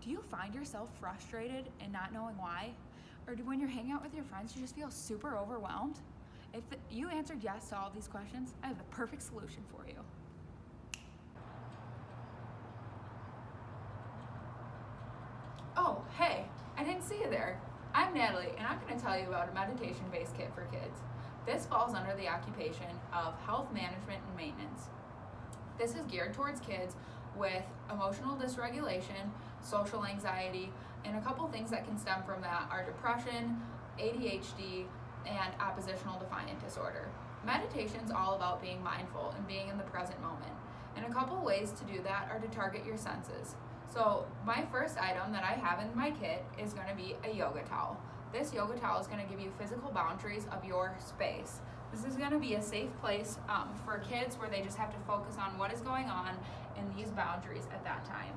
Do you find yourself frustrated and not knowing why? Or when you're hanging out with your friends, you just feel super overwhelmed? If you answered yes to all these questions, I have the perfect solution for you. Oh, hey, I didn't see you there. I'm Natalie, and I'm going to tell you about a meditation-based kit for kids. This falls under the occupation of health management and maintenance. This is geared towards kids with emotional dysregulation, social anxiety, and a couple things that can stem from that are depression, ADHD, and oppositional defiant disorder. Meditation's all about being mindful and being in the present moment. And a couple ways to do that are to target your senses. So my first item that I have in my kit is going to be a yoga towel. This yoga towel is going to give you physical boundaries of your space. This is going to be a safe place for kids where they just have to focus on what is going on in these boundaries at that time.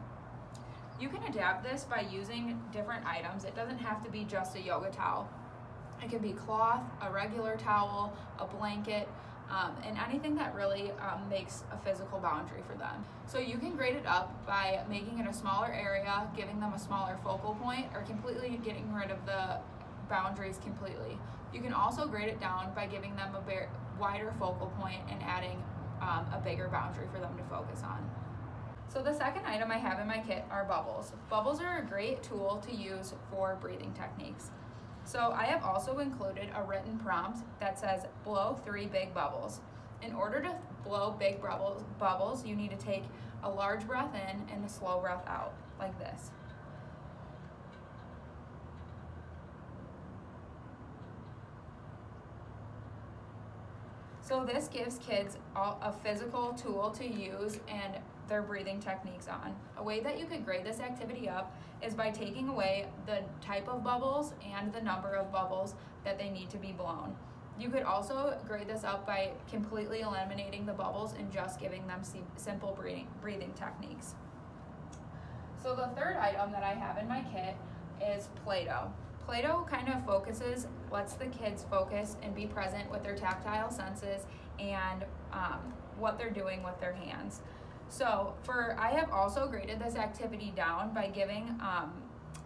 You can adapt this by using different items. It doesn't have to be just a yoga towel. It can be cloth, a regular towel, a blanket, and anything that really makes a physical boundary for them. So you can grade it up by making it a smaller area, giving them a smaller focal point, or completely getting rid of the boundaries completely. You can also grade it down by giving them a wider focal point and adding a bigger boundary for them to focus on. So the second item I have in my kit are bubbles. Bubbles are a great tool to use for breathing techniques. So I have also included a written prompt that says blow 3 big bubbles. In order to blow big bubbles, you need to take a large breath in and a slow breath out, like this. So this gives kids a physical tool to use and their breathing techniques on. A way that you could grade this activity up is by taking away the type of bubbles and the number of bubbles that they need to be blown. You could also grade this up by completely eliminating the bubbles and just giving them simple breathing techniques. So the third item that I have in my kit is Play-Doh. Play-Doh kind of lets the kids focus and be present with their tactile senses and what they're doing with their hands. So I have also graded this activity down by giving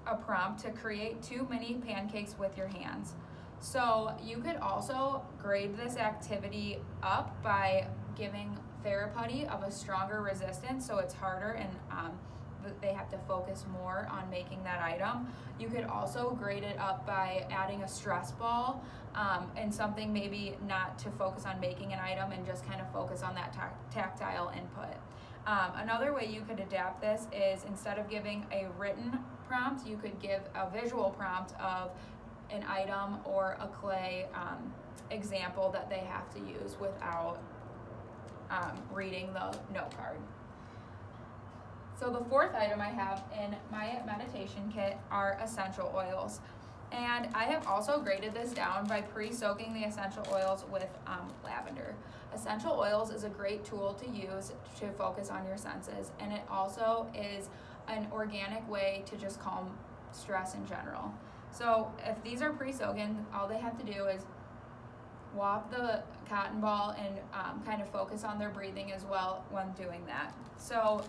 a prompt to create 2 mini pancakes with your hands. So you could also grade this activity up by giving Theraputty of a stronger resistance, so it's harder and they have to focus more on making that item. You could also grade it up by adding a stress ball and something maybe not to focus on making an item and just kind of focus on that tactile input. Another way you could adapt this is instead of giving a written prompt, you could give a visual prompt of an item or a clay example that they have to use without reading the note card. So the fourth item I have in my meditation kit are essential oils. And I have also graded this down by pre-soaking the essential oils with lavender. Essential oils is a great tool to use to focus on your senses, and it also is an organic way to just calm stress in general. So if these are pre-soaking, all they have to do is wop the cotton ball and kind of focus on their breathing as well when doing that. So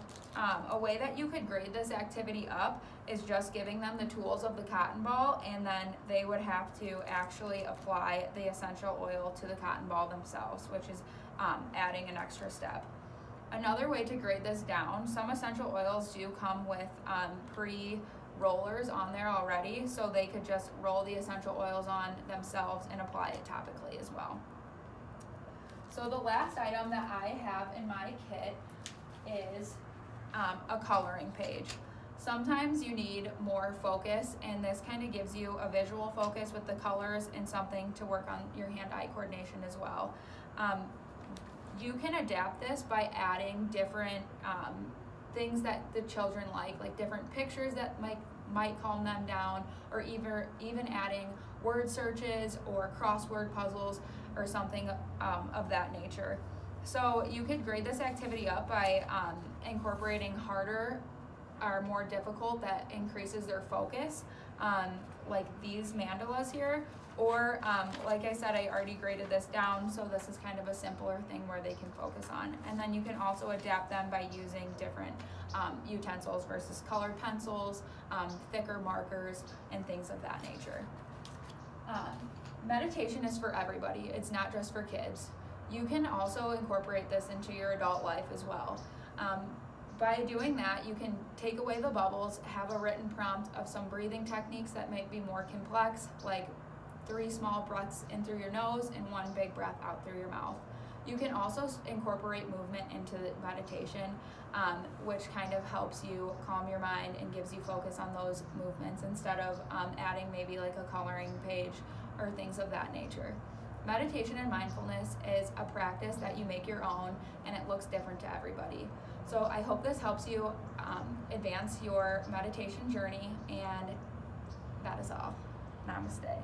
a way that you could grade this activity up is just giving them the tools of the cotton ball, and then they would have to actually apply the essential oil to the cotton ball themselves, which is adding an extra step. Another way to grade this down, some essential oils do come with pre-rollers on there already, so they could just roll the essential oils on themselves and apply it topically as well. So the last item that I have in my kit is a coloring page. Sometimes you need more focus, and this kind of gives you a visual focus with the colors and something to work on your hand-eye coordination as well. You can adapt this by adding different things that the children like different pictures that might calm them down, or even adding word searches or crossword puzzles or something of that nature. So you could grade this activity up by incorporating harder or more difficult that increases their focus, like these mandalas here, Or, like I said, I already graded this down, so this is kind of a simpler thing where they can focus on. And then you can also adapt them by using different utensils versus colored pencils, thicker markers, and things of that nature. Meditation is for everybody. It's not just for kids. You can also incorporate this into your adult life as well. By doing that, you can take away the bubbles, have a written prompt of some breathing techniques that might be more complex, like 3 small breaths in through your nose and 1 big breath out through your mouth. You can also incorporate movement into the meditation, which kind of helps you calm your mind and gives you focus on those movements instead of adding maybe like a coloring page or things of that nature. Meditation and mindfulness is a practice that you make your own, and it looks different to everybody. So I hope this helps you advance your meditation journey, and that is all. Namaste.